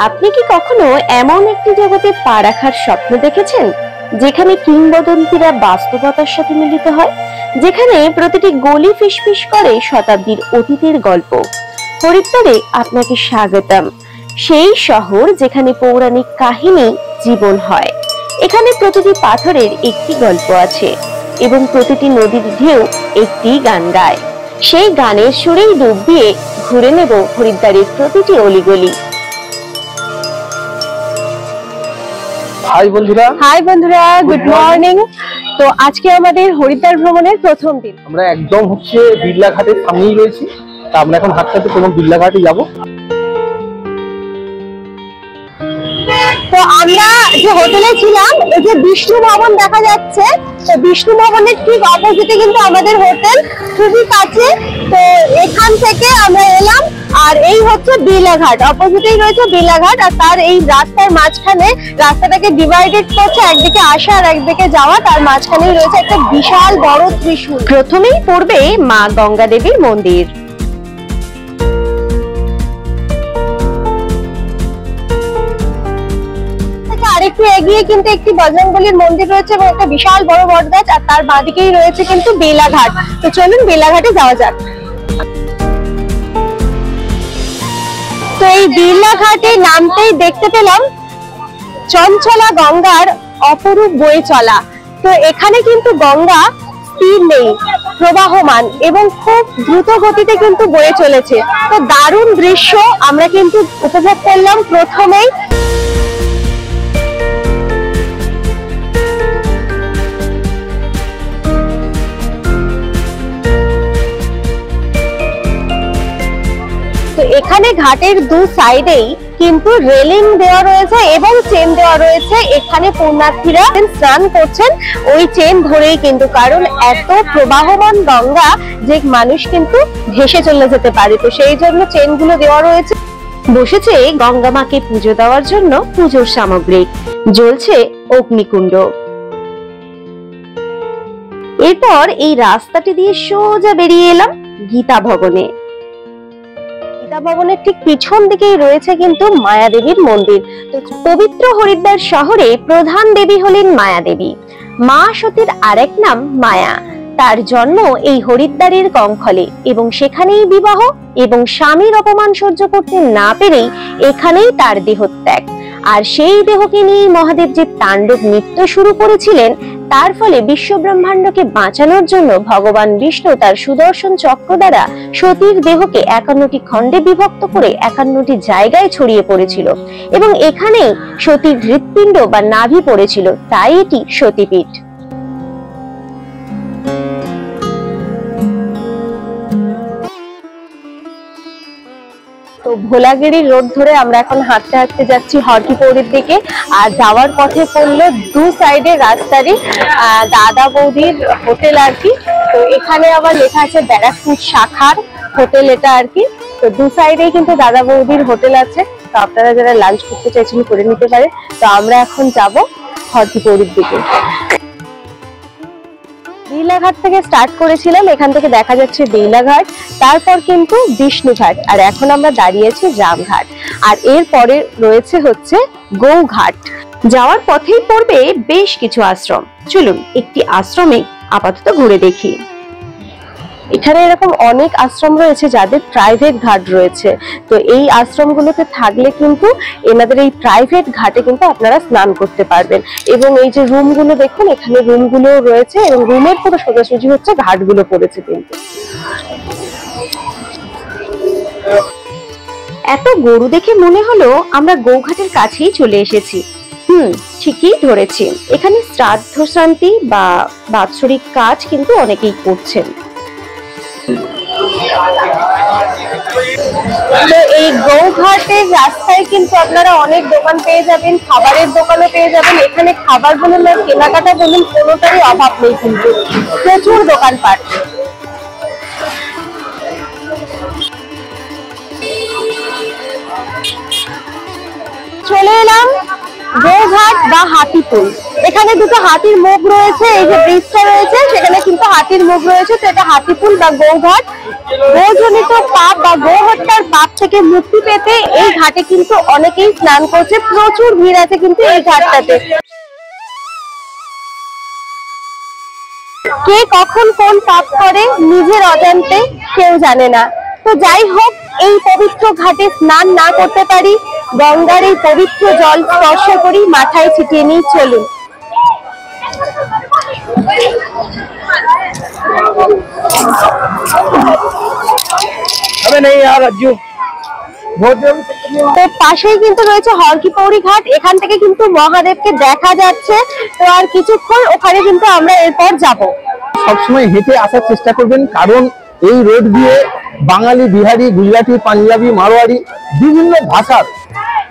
আপনি কি কখনো এমন একটি জগতে পা রাখার স্বপ্ন দেখেছেন যেখানে কিংবদন্তিরা বাস্তবতার সাথে মিলিত হয়, যেখানে প্রতিটি গলি ফিসফিস করে শতাব্দীর অতীতের গল্প? হরিদ্বারে আপনাকে স্বাগতম, সেই শহর যেখানে পৌরাণিক কাহিনী জীবন হয়। এখানে প্রতিটি পাথরের একটি গল্প আছে এবং প্রতিটি নদীর ঢেউ একটি গান গায়। সেই গানের সুরেই ডুব দিয়ে ঘুরে নেব হরিদ্বারের প্রতিটি অলিগলি। হাই বন্ধুরা, গুড মর্নিং। তো আজকে আমাদের হরিদ্বার ভ্রমণের প্রথম দিন। আমরা একদম বিড়লা ঘাটের সামনেই রয়েছি। তা আমরা এখন হাঁটতে হাঁটতে কোনো বিড়লা ঘাটে যাবো। তো আমরা যে হোটেলে ছিলাম, এই যে বিষ্ণু ভবন দেখা যাচ্ছে, তো বিষ্ণু ভবনের ঠিক অপোজিটে কিন্তু আমাদের হোটেল, খুবই কাছে। তো এখান থেকে আমরা এলাম, আর এই হচ্ছে বিড়লা ঘাট, অপোজিটেই রয়েছে বিড়লা ঘাট। আর তার এই রাস্তার মাঝখানে, রাস্তাটাকে ডিভাইডেড করছে, একদিকে আসা আর একদিকে যাওয়া, তার মাঝখানেই রয়েছে একটা বিশাল বড় ত্রিশূল। প্রথমেই পড়বে মা গঙ্গা দেবীর মন্দির। আরেকটু এগিয়ে কিন্তু একটি বজরংবলীর মন্দির রয়েছে এবং একটা বিশাল বড় বটগাছ, আর তার বাঁদিকেই রয়েছে কিন্তু বিড়লা ঘাট। তো চলুন বিড়লা ঘাটে যাওয়া যাক। তো এই বিড়লা ঘাটে নামতেই দেখতে পেলাম চঞ্চলা গঙ্গার অপরূপ বয়ে চলা। তো এখানে কিন্তু গঙ্গা স্থির নেই, প্রবাহমান এবং খুব দ্রুত গতিতে কিন্তু বয়ে চলেছে। তো দারুণ দৃশ্য আমরা কিন্তু উপভোগ করলাম প্রথমেই। তো এখানে ঘাটের দু সাইডেই কিন্তু রেলিং দেওয়া রয়েছে এবং চেন দেওয়া রয়েছে। এখানে পুণ্যার্থীরা স্নান করছেন ওই চেন ধরেই কিন্তু, কারণ এত প্রবাহমান গঙ্গা যে মানুষ কিন্তু ভেসে চলে যেতে পারে, তো সেই জন্য চেনগুলো দেওয়া রয়েছে। বসেছে গঙ্গা মাকে পুজো দেওয়ার জন্য পুজোর সামগ্রী, জ্বলছে অগ্নিকুণ্ড। এরপর এই রাস্তাটি দিয়ে সোজা বেরিয়ে এলাম গীতা ভবনে। ভবনের ঠিক পিছন দিকেই রয়েছে কিন্তু মায়া দেবীর মন্দির। তো পবিত্র হরিদ্বার শহরে প্রধান দেবী হলেন মায়া দেবী। মা সতীর আরেক নাম মায়া। তার জন্ম এই হরিদ্বারের কঙ্খলে এবং সেখানেই বিবাহ, এবং স্বামীর অপমান সহ্য করতে না পেরেই এখানেই তার দেহত্যাগ। আর সেই দেহকে নিয়ে মহাদেব যে তাণ্ডব নৃত্য শুরু করেছিলেন, তার ফলে বিশ্ব ব্রহ্মাণ্ডকে বাঁচানোর জন্য ভগবান বিষ্ণু তার সুদর্শন চক্র দ্বারা সতীর দেহকে 51টি খণ্ডে বিভক্ত করে 51টি জায়গায় ছড়িয়ে পড়েছিল এবং এখানেই সতীর হৃৎপিণ্ড বা নাভি পড়েছিল, তাই এটি সতীপীঠ। তো ভোলাগিরি রোড ধরে আমরা এখন হাঁটতে হাঁটতে যাচ্ছি হরকিপৌরির দিকে। আর যাওয়ার পথে পড়লো দু সাইডে রাস্তারই দাদা বৌদির হোটেল আর কি। তো এখানে আবার লেখা আছে ব্যারাকপুর শাখার হোটেল এটা আর কি। তো দু সাইডেই কিন্তু দাদা বৌদির হোটেল আছে, তো আপনারা যারা লাঞ্চ করতে চাইছেন করে নিতে পারে। তো আমরা এখন যাব হরকিপৌরির দিকে। বিড়লা ঘাট থেকে স্টার্ট করেছিলাম, এখান থেকে দেখা যাচ্ছে বিড়লা ঘাট, তারপর কিন্তু বিষ্ণু ঘাট, আর এখন আমরা দাঁড়িয়েছি রামঘাট, আর এর পরে রয়েছে হচ্ছে গৌঘাট। যাওয়ার পথেই পড়বে বেশ কিছু আশ্রম। চলুন একটি আশ্রমে আপাতত ঘুরে দেখি। এখানে এরকম অনেক আশ্রম রয়েছে যাদের প্রাইভেট ঘাট রয়েছে। তো এই আশ্রমগুলোতে থাকলে কিন্তু এনাদের এই প্রাইভেট ঘাটে কিন্তু আপনারা স্নান করতে পারবেন। এবং এই যে রুমগুলো দেখুন, এখানে রুমগুলো রয়েছে এবং রুমের পুরো সোজাসুজি হচ্ছে ঘাটগুলো পড়েছে কিন্তু। এত গরু দেখে মনে হলো আমরা গৌঘাটের কাছেই চলে এসেছি। ঠিকই ধরেছি, এখানে শ্রাদ্ধ শান্তি বা বাৎসরিক কাজ কিন্তু অনেকেই করছেন। তো এই গৌঘাটের রাস্তায় কিন্তু আপনারা অনেক দোকান পেয়ে যাবেন, খাবারের দোকানও পেয়ে যাবেন। এখানে খাবার বলুন আর কেনাকাটা বলুন, কোনোটারই অভাব নেই কিন্তু, প্রচুর দোকানপাট। চলে এলাম গৌঘাট বা হাতিপুল। এখানে দুটো হাতির মুখ রয়েছে, এই যে ব্রিজটা রয়েছে সেখানে কিন্তু হাতির মুখ রয়েছে। তো এটা হাতিপুল বা গৌঘাট। গোজনিত পাপ বা গোহত্যার পাপ থেকে মুক্তি পেতে এই ঘাটে কিন্তু অনেকেই স্নান করছে, প্রচুর ভিড় আছে কিন্তু এই ঘাটটাতে। কে কখন কোন পাপ করে নিজের অজান্তে কেউ জানে না। তো যাই হোক, এই পবিত্র ঘাটে স্নান না করতে পারি, গঙ্গার এই পবিত্র জল স্পর্শ করি, মাথায় ছিটিয়ে নিয়ে চলুন। তো পাশেই কিন্তু রয়েছে হরকিপৌরি ঘাট, এখান থেকে কিন্তু মহাদেবকে দেখা যাচ্ছে। তো আর কিছুক্ষণ ওখানে কিন্তু আমরা এরপর যাব। সবসময় হেঁটে আসার চেষ্টা করবেন, কারণ এই রোড দিয়ে বাঙালি, বিহারি, গুজরাটি, পাঞ্জাবি, মারোয়ারি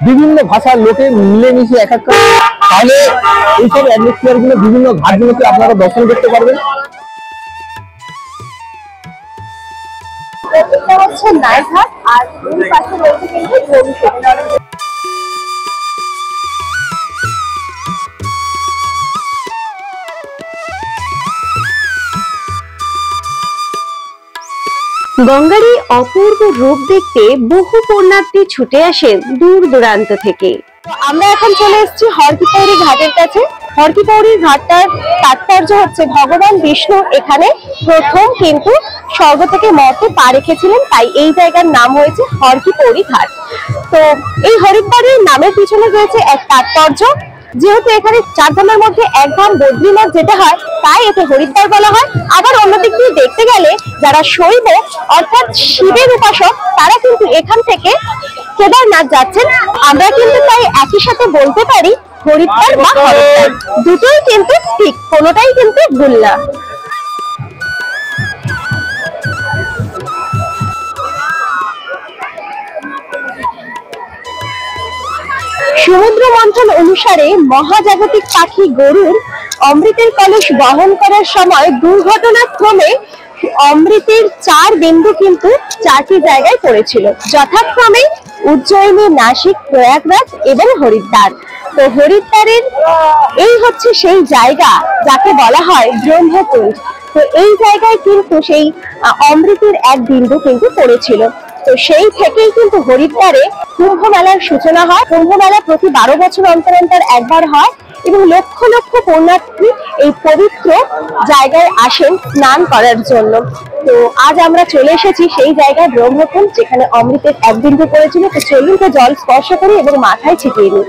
বিভিন্ন ভাষার লোকে মিলেমিশে এক একটা, তাহলে এইসব অ্যাটমসফিয়ার গুলো বিভিন্ন ঘাটগুলোকে আপনারা দর্শন করতে পারবেন। এটা হচ্ছে নাইঘাট, আর দুই পাশে রয়েছে কিন্তু গৌরীঘাট। গঙ্গার এই অপূর্ব রূপ দেখতে বহু পুণ্যার্থী ছুটে আসেন দূর দূরান্ত থেকে। আমরা এখন চলে এসেছি হরকিপৌরি ঘাটের কাছে। হরকিপৌরি ঘাটটার তাৎপর্য হচ্ছে ভগবান বিষ্ণু এখানে প্রথম কিন্তু স্বর্গ থেকে মর্তে পা রেখেছিলেন, তাই এই জায়গার নাম হয়েছে হরকিপৌরি ঘাট। তো এই হরিদ্বারের নামের পিছনে রয়েছে এক তাৎপর্য। যেহেতু এখানে 4 ধামের মধ্যে এক ধাম বদ্রীনাথ যেটা হয়, তাই একে হরিদ্বার বলা হয়। আবার অন্যদিক দিয়ে দেখতে গেলে যারা শৈব অর্থাৎ শিবের উপাসক, তারা কিন্তু এখান থেকে কেদারনাথ যাচ্ছেন। আমরা কিন্তু তাই একই সাথে বলতে পারি হরিদ্বার বা হরিদ্বার, দুটোই কিন্তু ঠিক, কোনোটাই কিন্তু ভুল না। সমুদ্র মন্থন অনুসারে মহাজাগতিক পাখি গরুর অমৃতের কলস বহন করার সময় দুর্ঘটনাক্রমে অমৃতের 4 বিন্দু কিন্তু 4টি জায়গায় পড়েছিল, যথাক্রমে উজ্জয়িনী, নাসিক, প্রয়াগরাজ এবং হরিদ্বার। তো হরিদ্বারের এই হচ্ছে সেই জায়গা যাকে বলা হয় ব্রহ্মকুণ্ড। তো এই জায়গায় কিন্তু সেই অমৃতের এক বিন্দু কিন্তু পড়েছিল। তো সেই থেকেই কিন্তু হরিদ্বারে কুম্ভ মেলার সূচনা হয়। কুম্ভ মেলা প্রতি 12 বছর অন্তর অন্তর একবার হয় এবং লক্ষ লক্ষ পুণ্যার্থী এই পবিত্র জায়গায় আসেন স্নান করার জন্য। তো আজ আমরা চলে এসেছি সেই জায়গায় ব্রহ্মকুণ্ড, যেখানে অমৃতের এক বিন্দু পড়েছিল। তো চলুন তো জল স্পর্শ করি এবং মাথায় ছিটিয়ে নিই।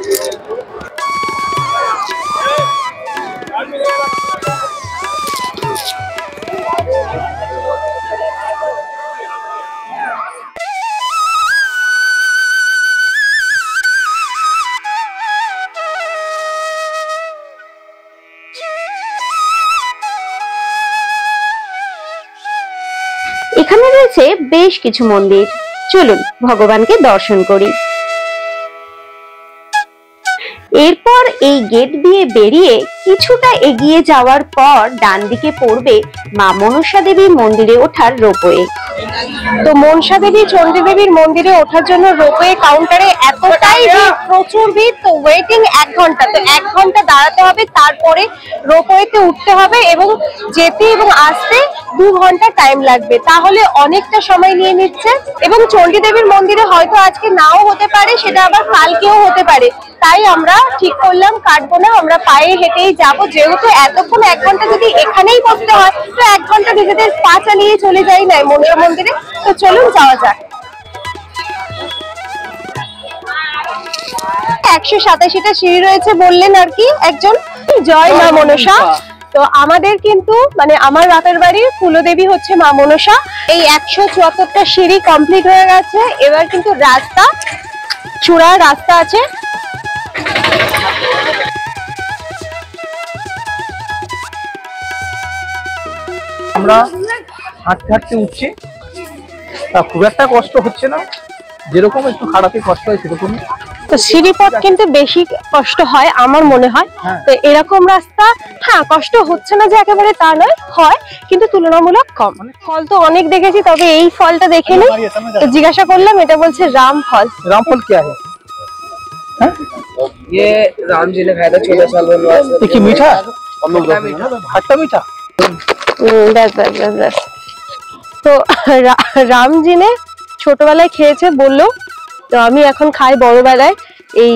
এখানে রয়েছে বেশ কিছু মন্দির, চলুন ভগবানকে দর্শন করি। এরপর এই গেট দিয়ে বেরিয়ে কিছুটা এগিয়ে যাওয়ার পর ডান দিকে পড়বে মা মনসা দেবী মন্দিরে ওঠার রোপওয়ে। তো মনসা দেবী, চণ্ডী দেবীর মন্দিরে ওঠার জন্য রোপওয়ে কাউন্টারে এতটাই ভিড়, প্রচুর ভিড়। তো ওয়েটিং 1 ঘন্টা, তো 1 ঘন্টা দাঁড়াতে হবে, তারপরে রোপওয়েতে উঠতে হবে এবং যেতে এবং আসতে 2 ঘন্টা টাইম লাগবে। তাহলে অনেকটা সময় নিয়ে নিচ্ছে। এবং চণ্ডী দেবীর মন্দিরে হয়তো আজকে নাও হতে পারে, সেটা আবার কালকেও হতে পারে। তাই আমরা ঠিক করলাম কাটবো না, আমরা পায়ে হেঁটেই যাবো। যেহেতু এতক্ষণ 1 ঘন্টা যদি এখানেই বসতে হয়, তো 1 ঘন্টা নিজেদের পা চালিয়ে চলে যাই না মনসা মন্দিরে। তো চলুন যাওয়া যাক। 187টা সিঁড়ি রয়েছে বললেন আর কি একজন। জয় মা মনসা। তো আমাদের কিন্তু মানে আমার বাপের বাড়ির কুলদেবী হচ্ছে মা মনসা। এই 174টা সিঁড়ি কমপ্লিট হয়ে গেছে। এবার কিন্তু রাস্তা, চূড়ার রাস্তা আছে। আমরা হাঁটতে হাঁটতে উঠছি, তা খুব একটা কষ্ট হচ্ছে না, যেরকম একটু খারাপই কষ্ট হয় সেরকম। তো সিঁড়িপথ কিন্তু বেশি কষ্ট হয় আমার মনে হয়। তো এরকম রাস্তা হ্যাঁ কষ্ট হচ্ছে না যে একেবারে তা নয়, হয় কিন্তু তুলনামূলক কম। ফল তো অনেক দেখেছি, তবে এই ফলটা দেখিনি। তো জিজ্ঞাসা করলাম, এটা বলছে রাম ফল। রাম ফল কি আছে? हाँ? ये राम जी ने खाया था 14 साल वनवास। ये की मीठा खट्टा मीठा। ব্যাস ব্যাস ব্যাস ব্যাস। তো রামজি নে ছোটবেলায় খেয়েছে বললো, তো আমি এখন খাই বড়বেলায়। এই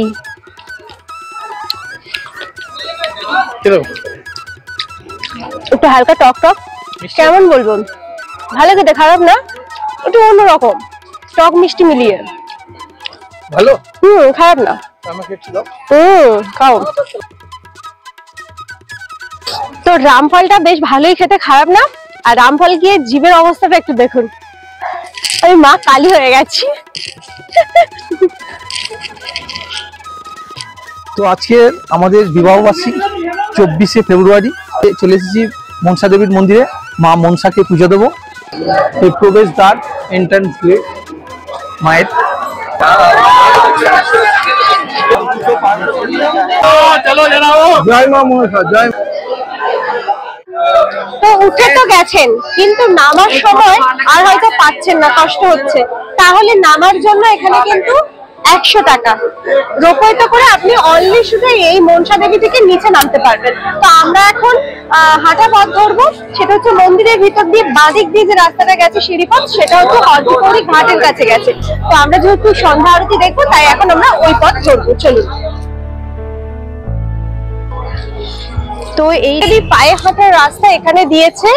একটু হালকা টক টক, কেমন বলবো, ভালো খেতে, খারাপ না, একটু অন্যরকম টক মিষ্টি মিলিয়ে। ভালো, খারাপ না। আমাকে একটু দাও। খাও। তো রামফলটা বেশ ভালোই খেতে, খারাপ না। আর রামফল গিয়ে জীবের অবস্থাটা একটু দেখুন, আমি মা কালী হয়ে গেছি। তো আজকে আমাদের বিবাহবার্ষিক 24শে ফেব্রুয়ারি, চলে এসেছি মনসা দেবীর মন্দিরে। মা মনসাকে পুজো দেবো। এই প্রবেশ দ্বার, এন্ট্রান্স গেট মায়ের। জয় মা মনসা, জয়। তো উঠে তো গেছেন, কিন্তু নামার সময় আর হয়তো পাচ্ছেন না, কষ্ট হচ্ছে, তাহলে নামার জন্য এখানে কিন্তু 100 টাকা রোপওয়েতে করে আপনি অনলি শুধু এই মনসা দেবী থেকে নিচে নামতে পারবেন। তো আমরা এখন হাঁটা পথ ধরবো, সেটা হচ্ছে মন্দিরের ভিতর দিয়ে বাঁদিক দিয়ে যে রাস্তাটা গেছে সিঁড়িপথ, সেটা হচ্ছে হরকিপৌরি ঘাটের কাছে গেছে। তো আমরা যেহেতু সন্ধ্যা আরতি দেখবো, তাই এখন আমরা ওই পথ ধরবো, চলুন। তো এই পায়ে হাঁটার রাস্তা এখানে দিয়েছে,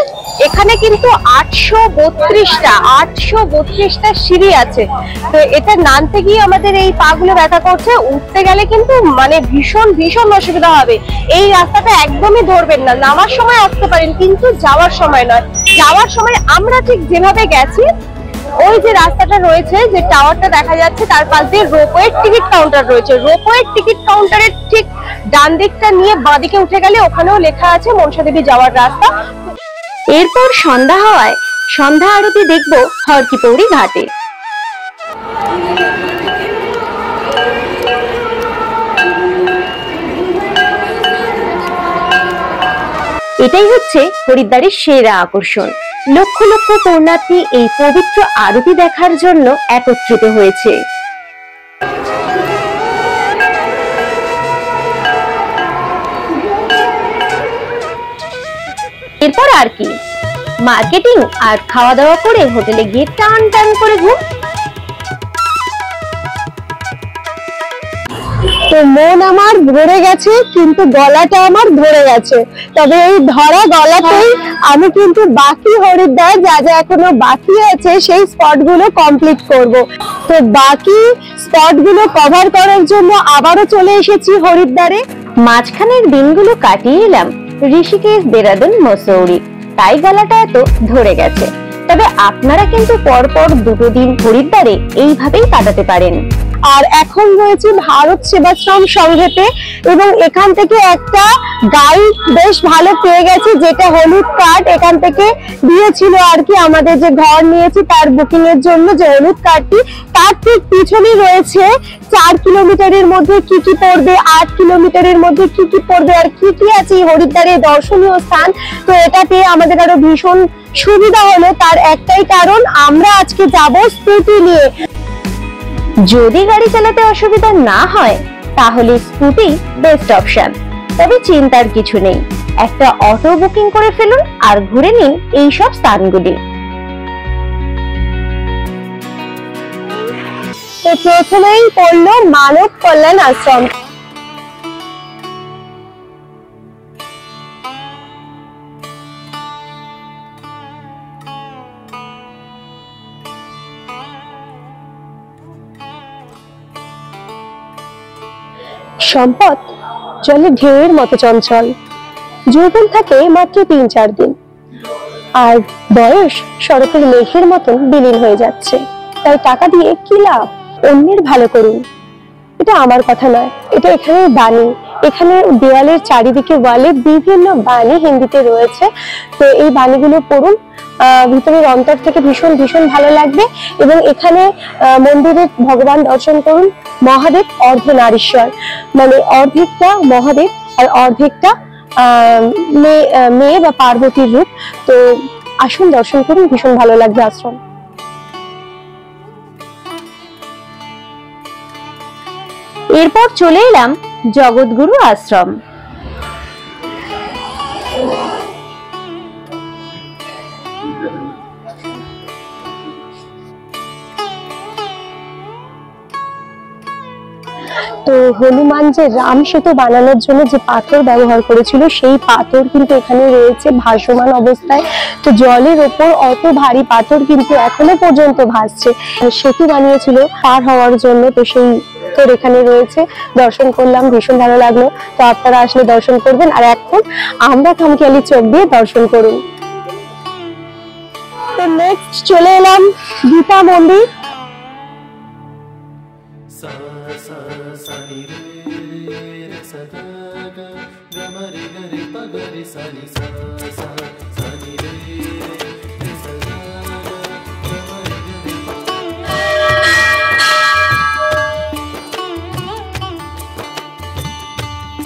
এখানে কিন্তু 832টা সিঁড়ি আছে। তো এটা নামতে গিয়ে আমাদের এই পা গুলো ব্যথা করছে, উঠতে গেলে কিন্তু মানে ভীষণ ভীষণ অসুবিধা হবে। এই রাস্তাটা একদমই ধরবেন না, নামার সময় আসতে পারেন কিন্তু যাওয়ার সময় নয়। যাওয়ার সময় আমরা ঠিক যেভাবে গেছি, ওই যে রাস্তাটা রয়েছে, যে টাওয়ারটা দেখা যাচ্ছে, তার পাশ দিয়ে রোপওয়ের টিকিট কাউন্টার রয়েছে। রোপওয়ের টিকিট কাউন্টারের ঠিক ডান দিকটা নিয়ে বাঁদিকে উঠে গেলে ওখানেও লেখা আছে মনসা দেবী যাওয়ার রাস্তা। এরপর সন্ধ্যা হওয়ায় সন্ধ্যা আরতি দেখব হরকিপৌরি ঘাটে। এটাই হচ্ছে হরিদ্বারের সেরা আকর্ষণ। লক্ষ লক্ষ পুণ্যার্থী এই পবিত্র আরতি দেখার জন্য একত্রিত হয়েছে। এরপর আর কি, মার্কেটিং আর খাওয়া দাওয়া করে হোটেলে গিয়ে টান টান করে ঘুম। তো মন আমার ভরে গেছে, কিন্তু গলাটা আমার ধরে গেছে। তবে এই ধরা গলাতেই আমি কিন্তু বাকি হরিদ্বার যা যা এখনো বাকি আছে সেই স্পট গুলো কমপ্লিট করব। তো বাকি স্পট গুলো কভার করার জন্য আবারও চলে এসেছি হরিদ্বারে। মাঝখানের দিনগুলো কাটিয়ে এলাম ঋষিকেশ, দেরাদুন, মসৌরি, তাই গলাটা এত ধরে গেছে। তবে আপনারা কিন্তু পরপর 2 দিন হরিদ্বারে এইভাবেই কাটাতে পারেন। আর এখন রয়েছে ভারত সেবাশ্রম সংঘেতে, এবং এখান থেকে একটা গাইড বেশ ভালো পেয়ে গেছে, যেটা হলুদ কার্ড এখান থেকে দিয়েছিল আর কি। আমাদের যে ঘর নিয়েছি তার বুকিং এর জন্য যে হলুদ কার্ডটি, তার ঠিক পিছনে রয়েছে 4 কিলোমিটারের মধ্যে কি কি পড়বে, 8 কিলোমিটারের মধ্যে কি কি পড়বে, আর কি কি আছে হরিদ্বারে দর্শনীয় স্থান। তো এটা পেয়ে আমাদের আরো ভীষণ সুবিধা হলো। তার একটাই কারণ, আমরা আজকে যাব স্কুটি নিয়ে। যদি গাড়ি চালাতে অসুবিধা না হয় তাহলে স্কুটি বেস্ট অপশন। তবে চিন্তার কিছু নেই, একটা অটো বুকিং করে ফেলুন আর ঘুরে নিন এই সব স্থানগুলি। তো প্রথমেই পড়লো মানব কল্যাণ আশ্রম। সম্পদ জলে ঢেউয়ের মতো চঞ্চল, যৌবন থাকে মাত্র 3-4 দিন, আর বয়স শরতের মেঘের মতন বিলীন হয়ে যাচ্ছে। তাই টাকা দিয়ে কি লাভ, অন্যের ভালো করুন। এটা আমার কথা নয়, এটা এখানে বাণী। এখানে দেওয়ালের চারিদিকে ওয়ালে বিভিন্ন বাণী হিন্দিতে রয়েছে। তো এই বাণীগুলো পড়ুন, ভিতরের অন্তর থেকে ভীষণ ভীষণ ভালো লাগবে। এবং এখানে মন্দিরে ভগবান দর্শন করুন। মহাদেব অর্ধনারীশ্বর, মানে অর্ধেকটা মহাদেব আর অর্ধেকটা মেয়ে বা পার্বতীর রূপ। তো আসুন দর্শন করুন, ভীষণ ভালো লাগবে আশ্রম। এরপর চলে এলাম জগৎগুরু আশ্রম। তো হনুমান যে রাম সেতু বানানোর জন্য যে পাথর ব্যবহার করেছিল সেই পাথর কিন্তু এখানে রয়েছে ভাসমান অবস্থায়। তো জলের ওপর অত ভারী পাথর কিন্তু এখনো পর্যন্ত ভাসছে। সেতু বানিয়েছিল পার হওয়ার জন্য, তো সেই তোর এখানে রয়েছে, দর্শন করলাম, ভীষণ ভালো লাগলো। তো আপনারা আসলে দর্শন করবেন। আর এখন আমরা খামখেয়ালি চোখ দিয়ে দর্শন করুন। তো নেক্সট চলে এলাম গীতা মন্দির।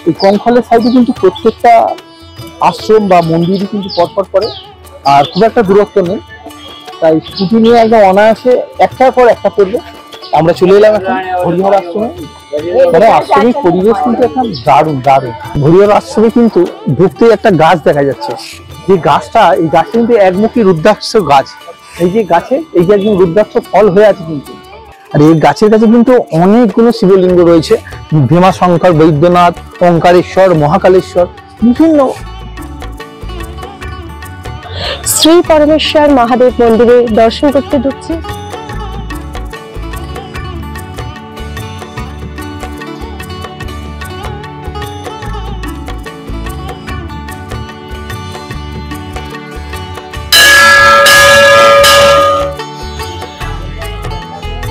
এই কঙ্খলের সাইডে কিন্তু প্রত্যেকটা আশ্রম বা মন্দিরই কিন্তু পরপর করে, আর খুব একটা দূরত্ব নেই, তাই স্কুটি নিয়ে একদম অনায়াসে একটার পর একটা করবে। আমরা চলে এলাম এখন হরিহর আশ্রমে। মানে আশ্রমিক পরিবেশ কিন্তু এখন দারুণ দারুণ। হরিহর আশ্রমে কিন্তু ঢুকতেই একটা গাছ দেখা যাচ্ছে, যে গাছটা, এই গাছটা কিন্তু একমুখী রুদ্রাক্ষ গাছ। এই যে গাছে এই যে একদম রুদ্রাক্ষ ফল হয়ে আছে কিন্তু, আর এই গাছের কাছে কিন্তু অনেকগুলো শিবলিঙ্গ রয়েছে, ভীমাশঙ্কর, বৈদ্যনাথ, ওঙ্কারেশ্বর, মহাকালেশ্বর, বিভিন্ন। শ্রী পরমেশ্বর মহাদেব মন্দিরে দর্শন করতে ঢুকছি।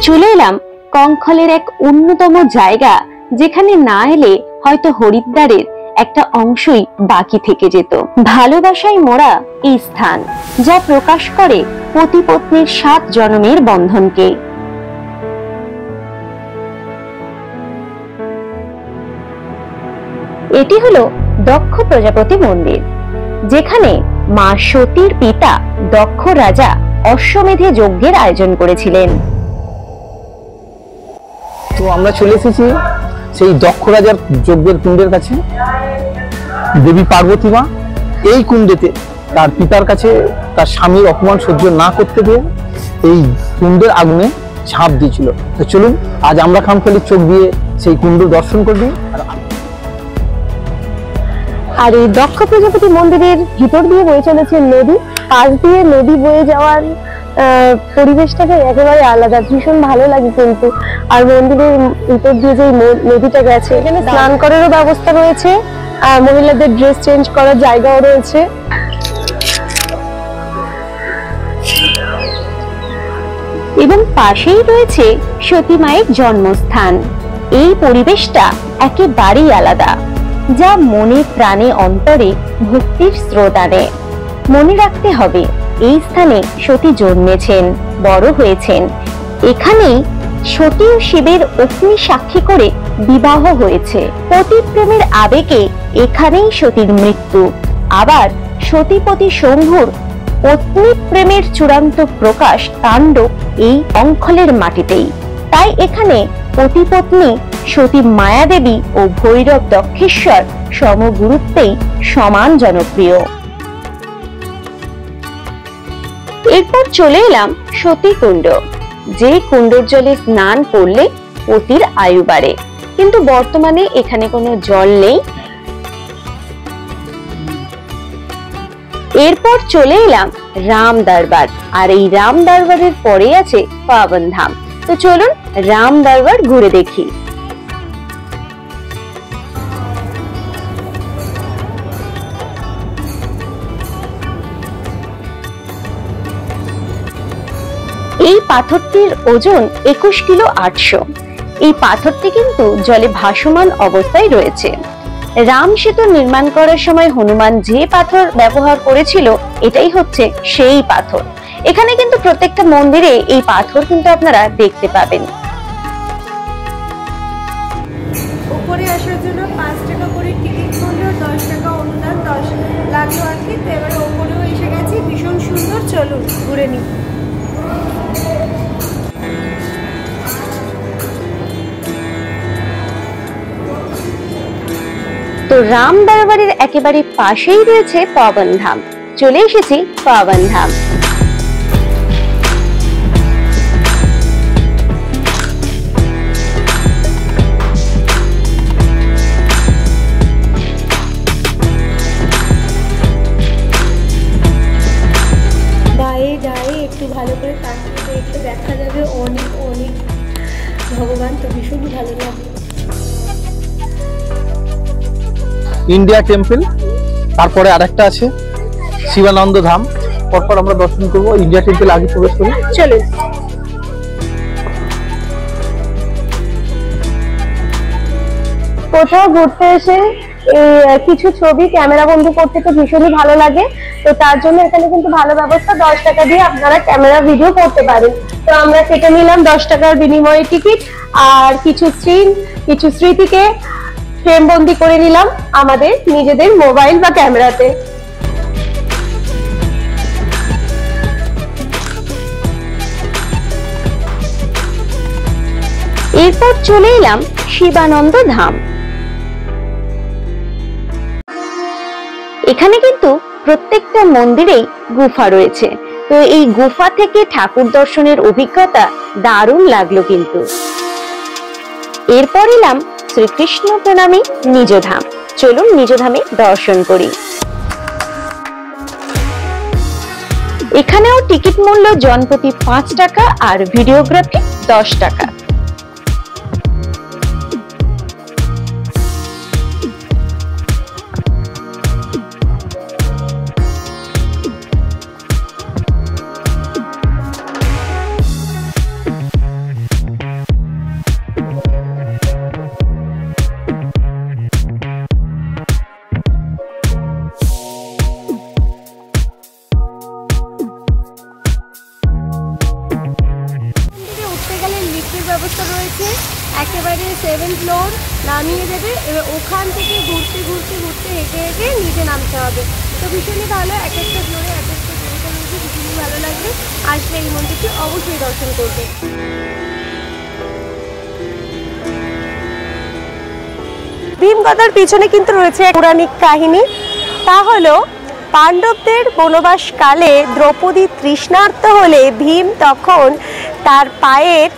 চলে এলাম কঙ্খলের এক অন্যতম জায়গা, যেখানে না এলে হয়তো হরিদ্বারের একটা অংশই বাকি থেকে যেত। ভালোবাসায় মোড়া এই স্থান, যা প্রকাশ করে পতি পত্নীর 7 জন্মের বন্ধনকে। এটি হলো দক্ষ প্রজাপতি মন্দির, যেখানে মা সতীর পিতা দক্ষ রাজা অশ্বমেধে যজ্ঞের আয়োজন করেছিলেন। তো আমরা চলে এসেছি সেই দক্ষ রাজার যজ্ঞের কুণ্ডের কাছে। দেবী পার্বতী মা এই কুণ্ডেতে তার পিতার কাছে তার স্বামীর অপমান সহ্য না করতে দিয়ে এই কুণ্ডের আগুনে ঝাঁপ দিয়েছিল। তো চলুন আজ আমরা খামখেয়ালির চোখ দিয়ে সেই কুণ্ড দর্শন করবি। আর এই দক্ষ প্রজাপতি মন্দিরের ভিতর দিয়ে বয়ে চলেছে নদী। পাশ দিয়ে নদী বয়ে যাওয়ার পরিবেশটাকে একেবারে আলাদা, ভীষণ ভালো লাগে কিন্তু। আর মন্দিরের ভিতর দিয়ে যে নদীটা গেছে, এখানে স্নান করারও ব্যবস্থা রয়েছে, আর মহিলাদের ড্রেস চেঞ্জ করার জায়গাও রয়েছে। এবং পাশেই রয়েছে সতী মায়ের জন্মস্থান। এই পরিবেশটা একেবারেই আলাদা, যা মনে প্রাণে অন্তরে ভক্তির স্রোত আনে। মনে রাখতে হবে, এই স্থানে সতী জন্মেছেন, বড় হয়েছেন। এখানেই সতী ও শিবের অগ্নি সাক্ষী করে বিবাহ হয়েছে। পতি প্রেমের আবেগে এখানেই সতীর মৃত্যু। আবার সতীপতি শম্ভুর পত্নী প্রেমের চূড়ান্ত প্রকাশ তাণ্ডব এই কঙ্খলের মাটিতেই। তাই এখানে পতি পত্নী সতী মায়াদেবী ও ভৈরব দক্ষেশ্বর সমগুরুত্বেই সমান জনপ্রিয়। এরপর চলে এলাম সতী কুণ্ড, যে কুণ্ডর জলে স্নান করলে পতির আয়ু বাড়ে, কিন্তু বর্তমানে এখানে কোনো জল নেই। এরপর চলে এলাম রাম দরবার, আর এই রাম দরবারের পরে আছে পাবন ধাম। তো চলুন রাম দরবার ঘুরে দেখি। এই পাথরটির ওজন 21 কিলো 800। এই পাথরটি কিন্তু জলে ভাসমান অবস্থায় রয়েছে। রাম সেতু নির্মাণ করার সময় হনুমান যে পাথর ব্যবহার করেছিল, এটাই হচ্ছে সেই পাথর। এখানে কিন্তু প্রত্যেকটা মন্দিরে এই পাথর কিন্তু আপনারা দেখতে পাবেন। উপরে আসার জন্য 5 টাকা করে টিকিট করলো, 10 টাকা অনুদান 10 লাগলো আর কি। তো এবারে উপরেও এসে গেছি, ভীষণ সুন্দর, চলুন ঘুরে নিই। তো রাম দরবারের একেবারে পাশেই রয়েছে পাবন ধাম। চলে এসেছি পাবন ধাম। একটু ভালো করে তাকিয়ে দেখলে দেখা যাবে অনেক অনেক ভগবান, তো ভীষণই ভালো লাগে। ইন্ডিয়া টেম্পল, তারপরে আরেকটা আছে শিবানন্দ ধাম, পরপর আমরা দর্শন করব। ইন্ডিয়া টেম্পল আগে প্রবেশ করি, চলুন। কোথাও ঘুরতে এসে কিছু ছবি ক্যামেরা বন্দি করতে তো ভীষণই ভালো লাগে। তো তার জন্য এখানে কিন্তু ভালো ব্যবস্থা, 10 টাকা দিয়ে আপনারা ক্যামেরা ভিডিও করতে পারেন। তো আমরা কেটে নিলাম 10 টাকার বিনিময়ে টিকিট, আর কিছু সিন কিছু স্মৃতিকে ফ্রেম বন্দি করে নিলাম আমাদের নিজেদের মোবাইল বা ক্যামেরাতে। এরপর চলে এলাম শিবানন্দ ধাম। এখানে কিন্তু প্রত্যেকটা মন্দিরেই গুফা রয়েছে। তো এই গুফা থেকে ঠাকুর দর্শনের অভিজ্ঞতা দারুণ লাগলো কিন্তু। এরপর এলাম শ্রীকৃষ্ণ প্রণামী নিজধাম। চলুন নিজধামে দর্শন করি। এখানেও টিকিট মূল্য জনপ্রতি 5 টাকা আর ভিডিওগ্রাফি 10 টাকা। ব্যবস্থা রয়েছে, একেবারে 7th ফ্লোর নামিয়ে দেবে। এবার ওখান থেকে ঘুরতে ঘুরতে ঘুরতে হেঁটে হেঁটে নিচে নামতে হবে। তো ভীষণই ভালো, এক একটা ফ্লোরে এক একটা জায়গা রয়েছে, ভীষণই ভালো লাগবে। আসলে এই মন্দিরটি অবশ্যই দর্শন করবে। ভীমগদার পিছনে কিন্তু রয়েছে পৌরাণিক কাহিনী। তা হলো পাণ্ডবদের বনবাস কালে দ্রৌপদী তৃষ্ণার্ত হলে ভীম তখন তার পায়ের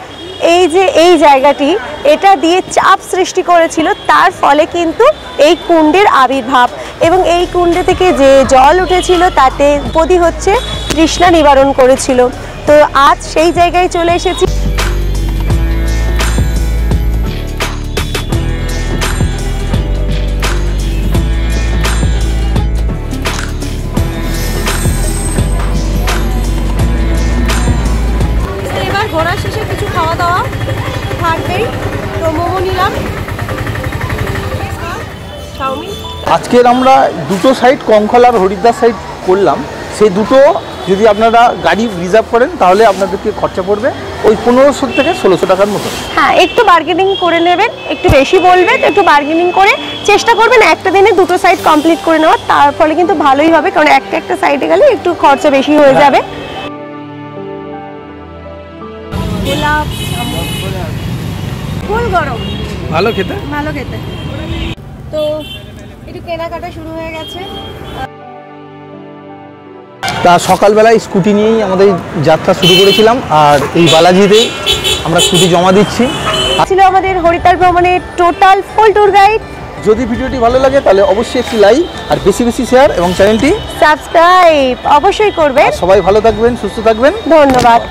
এই জায়গাটি এটা দিয়ে চাপ সৃষ্টি করেছিল, তার ফলে কিন্তু এই কুণ্ডের আবির্ভাব। এবং এই কুণ্ডে থেকে যে জল উঠেছিল তাতে দ্রৌপদী হচ্ছে তৃষ্ণা নিবারণ করেছিল। তো আজ সেই জায়গায় চলে এসেছি। ঘোরা শেষে কিছু খাওয়া দাওয়া থাকবেই, তো মোমো নিলাম, চাউমিন। আজকের আমরা দুটো সাইড কঙ্খল আর হরিদ্বার সাইড করলাম। সেই দুটো যদি আপনারা গাড়ি রিজার্ভ করেন তাহলে আপনাদেরকে খরচা পড়বে ওই 1500 থেকে 1600 টাকার মতো। হ্যাঁ, একটু বার্গেনিং করে নেবেন, একটু বেশি বলবেন, একটু বার্গেনিং করে চেষ্টা করবেন একটা দিনে দুটো সাইড কমপ্লিট করে নেওয়ার। তার ফলে কিন্তু ভালোই হবে, কারণ একটা সাইডে গেলে একটু খরচা বেশি হয়ে যাবে। গোলাপ ফুল গরম, ভালো খেতে ভালো খেতে। তো একটু কেনাকাটা শুরু হয়ে গেছে। তা সকালবেলায় স্কুটি নিয়েই আমাদের যাত্রা শুরু করেছিলাম, আর এই বালাজিতেই আমরা স্কুটি জমা দিচ্ছি। ছিল আমাদের হরিদ্বার ভ্রমণের টোটাল ফুল ট্যুর গাইড। যদি ভিডিওটি ভালো লাগে তাহলে অবশ্যই একটি লাইক আর বেশি বেশি শেয়ার এবং চ্যানেলটি সাবস্ক্রাইব অবশ্যই করবেন। সবাই ভালো থাকবেন, সুস্থ থাকবেন, ধন্যবাদ।